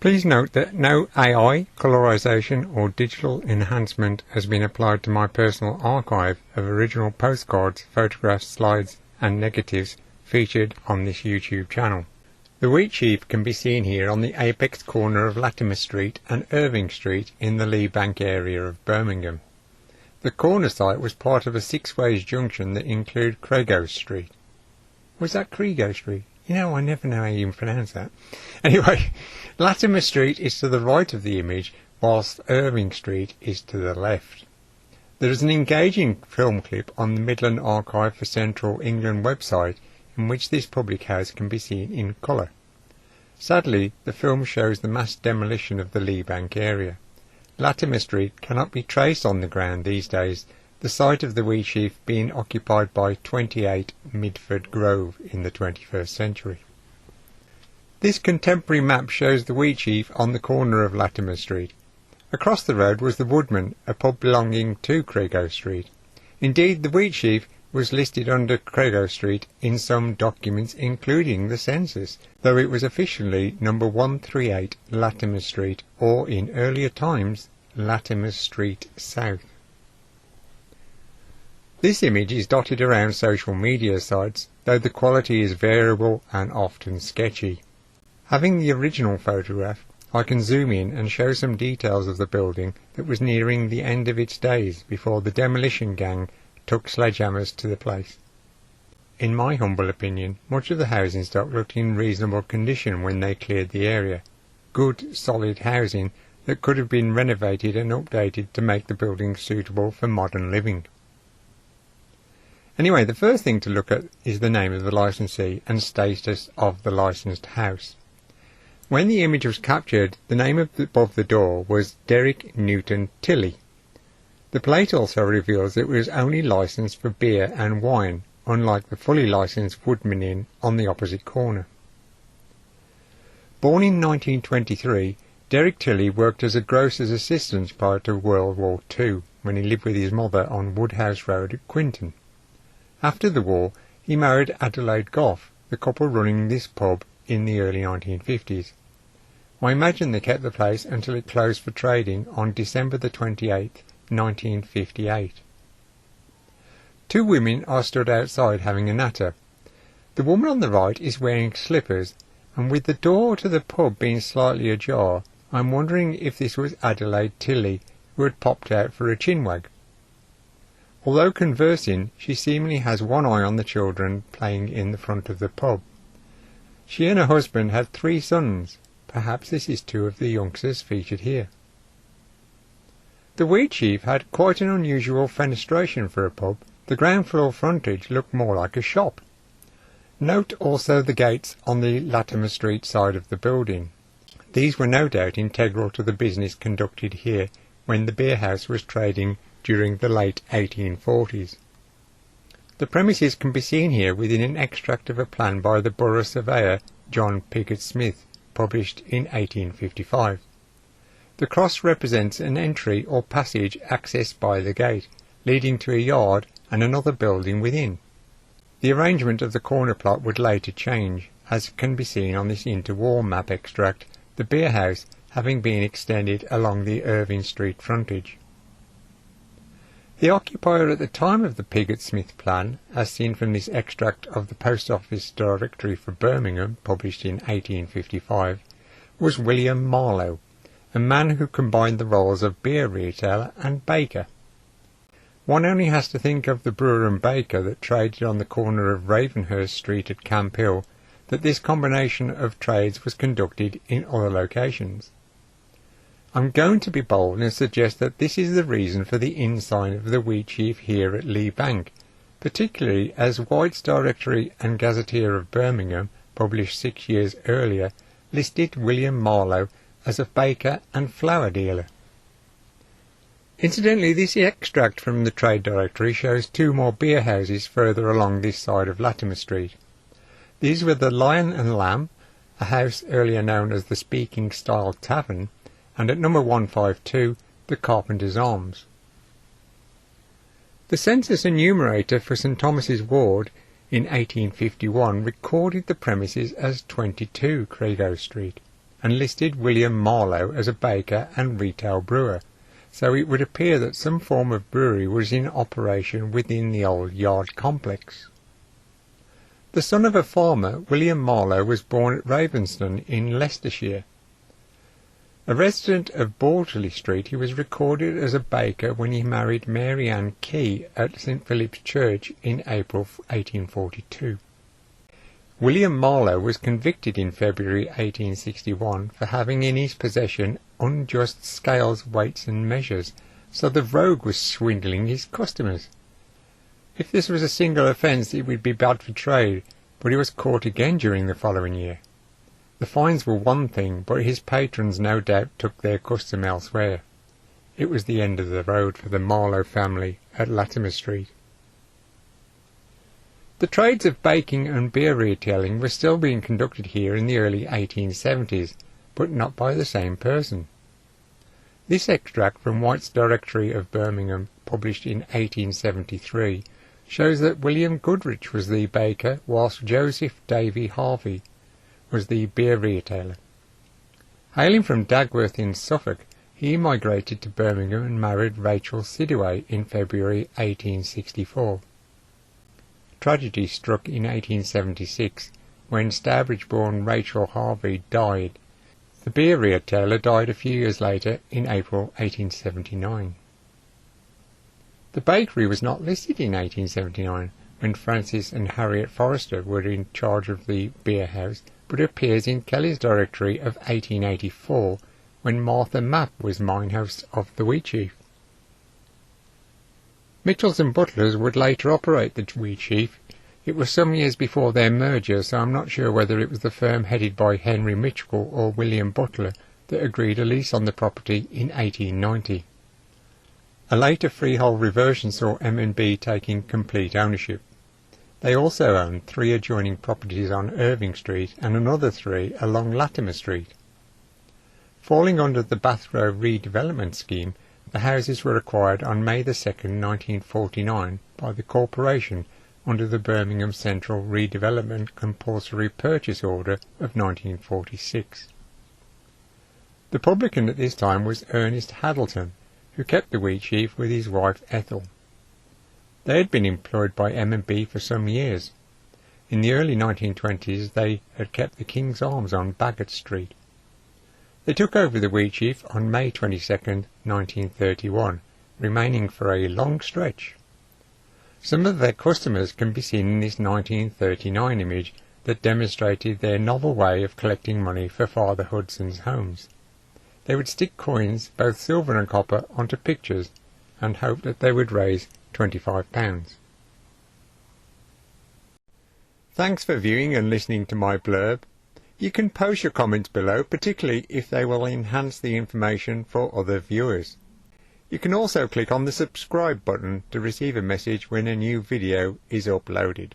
Please note that no AI, colorization or digital enhancement has been applied to my personal archive of original postcards, photographs, slides and negatives featured on this YouTube channel. The Wheatsheaf can be seen here on the apex corner of Latimer Street and Irving Street in the Lee Bank area of Birmingham. The corner site was part of a six-ways junction that included Crego Street. Was that Crego Street? You know, I never know how you pronounce that. Anyway, Latimer Street is to the right of the image, whilst Irving Street is to the left. There is an engaging film clip on the Midland Archive for Central England website in which this public house can be seen in colour. Sadly, the film shows the mass demolition of the Lee Bank area. Latimer Street cannot be traced on the ground these days, the site of the Wheatsheaf being occupied by 28 Midford Grove in the 21st century. This contemporary map shows the Wheatsheaf on the corner of Latimer Street. Across the road was the Woodman, a pub belonging to Crego Street. Indeed, the Wheatsheaf was listed under Crego Street in some documents including the census, though it was officially number 138 Latimer Street, or in earlier times Latimer Street South. This image is dotted around social media sites, though the quality is variable and often sketchy. Having the original photograph, I can zoom in and show some details of the building that was nearing the end of its days before the demolition gang took sledgehammers to the place. In my humble opinion, much of the housing stock looked in reasonable condition when they cleared the area. Good, solid housing that could have been renovated and updated to make the building suitable for modern living. Anyway, the first thing to look at is the name of the licensee and status of the licensed house. When the image was captured, the name above the door was Derek Newton Tilley. The plate also reveals it was only licensed for beer and wine, unlike the fully licensed Woodman Inn on the opposite corner. Born in 1923, Derek Tilley worked as a grocer's assistant prior to World War II, when he lived with his mother on Woodhouse Road at Quinton. After the war, he married Adelaide Goff, the couple running this pub in the early 1950s. I imagine they kept the place until it closed for trading on December the 28th, 1958. Two women are stood outside having a natter. The woman on the right is wearing slippers, and with the door to the pub being slightly ajar, I'm wondering if this was Adelaide Tilley, who had popped out for a chinwag. Although conversing, she seemingly has one eye on the children playing in the front of the pub. She and her husband had 3 sons. Perhaps this is 2 of the youngsters featured here. The Wheatsheaf had quite an unusual fenestration for a pub. The ground floor frontage looked more like a shop. Note also the gates on the Latimer Street side of the building. These were no doubt integral to the business conducted here when the beer house was trading during the late 1840s. The premises can be seen here within an extract of a plan by the Borough Surveyor John Pickett Smith, published in 1855. The cross represents an entry or passage accessed by the gate, leading to a yard and another building within. The arrangement of the corner plot would later change, as can be seen on this interwar map extract, the beer house having been extended along the Irving Street frontage. The occupier at the time of the Piggott-Smith plan, as seen from this extract of the Post Office Directory for Birmingham, published in 1855, was William Marlowe, a man who combined the roles of beer retailer and baker. One only has to think of the brewer and baker that traded on the corner of Ravenhurst Street at Camp Hill, that this combination of trades was conducted in other locations. I'm going to be bold and suggest that this is the reason for the inn sign of the Wheatsheaf here at Lee Bank, particularly as White's Directory and Gazetteer of Birmingham, published 6 years earlier, listed William Marlowe as a baker and flour dealer. Incidentally, this extract from the Trade Directory shows 2 more beer houses further along this side of Latimer Street. These were the Lion and Lamb, a house earlier known as the Speaking Style Tavern, and at number 152, the Carpenter's Arms. The census enumerator for St Thomas's Ward in 1851 recorded the premises as 22 Crego Street. and listed William Marlowe as a baker and retail brewer, so it would appear that some form of brewery was in operation within the old yard complex. The son of a farmer, William Marlowe was born at Ravenston in Leicestershire. A resident of Bortley Street, he was recorded as a baker when he married Mary Ann Key at St Philip's Church in April 1842. William Marlowe was convicted in February 1861 for having in his possession unjust scales, weights and measures, so the rogue was swindling his customers. If this was a single offence it would be bad for trade, but he was caught again during the following year. The fines were one thing, but his patrons no doubt took their custom elsewhere. It was the end of the road for the Marlowe family at Latimer Street. The trades of baking and beer retailing were still being conducted here in the early 1870s, but not by the same person. This extract from White's Directory of Birmingham, published in 1873, shows that William Goodrich was the baker, whilst Joseph Davy Harvey was the beer retailer. Hailing from Dagworth in Suffolk, he migrated to Birmingham and married Rachel Sidaway in February 1864. Tragedy struck in 1876 when Stourbridge-born Rachel Harvey died. The beer retailer died a few years later in April 1879. The bakery was not listed in 1879 when Francis and Harriet Forrester were in charge of the beer house, but appears in Kelly's Directory of 1884 when Martha Mapp was minehouse of the Wheatsheaf. Mitchells and Butlers would later operate the Wheatsheaf. It was some years before their merger, so I'm not sure whether it was the firm headed by Henry Mitchell or William Butler that agreed a lease on the property in 1890. A later freehold reversion saw M&B taking complete ownership. They also owned 3 adjoining properties on Irving Street and another 3 along Latimer Street. Falling under the Bathrow redevelopment scheme, the houses were acquired on May 2, 1949 by the corporation under the Birmingham Central Redevelopment Compulsory Purchase Order of 1946. The publican at this time was Ernest Haddleton, who kept the Wheatsheaf with his wife Ethel. They had been employed by M&B for some years. In the early 1920s they had kept the King's Arms on Bagot Street. They took over the Wheatsheaf on May 22, 1931, remaining for a long stretch. Some of their customers can be seen in this 1939 image that demonstrated their novel way of collecting money for Father Hudson's homes. They would stick coins, both silver and copper, onto pictures and hope that they would raise £25. Thanks for viewing and listening to my blurb. You can post your comments below, particularly if they will enhance the information for other viewers. You can also click on the subscribe button to receive a message when a new video is uploaded.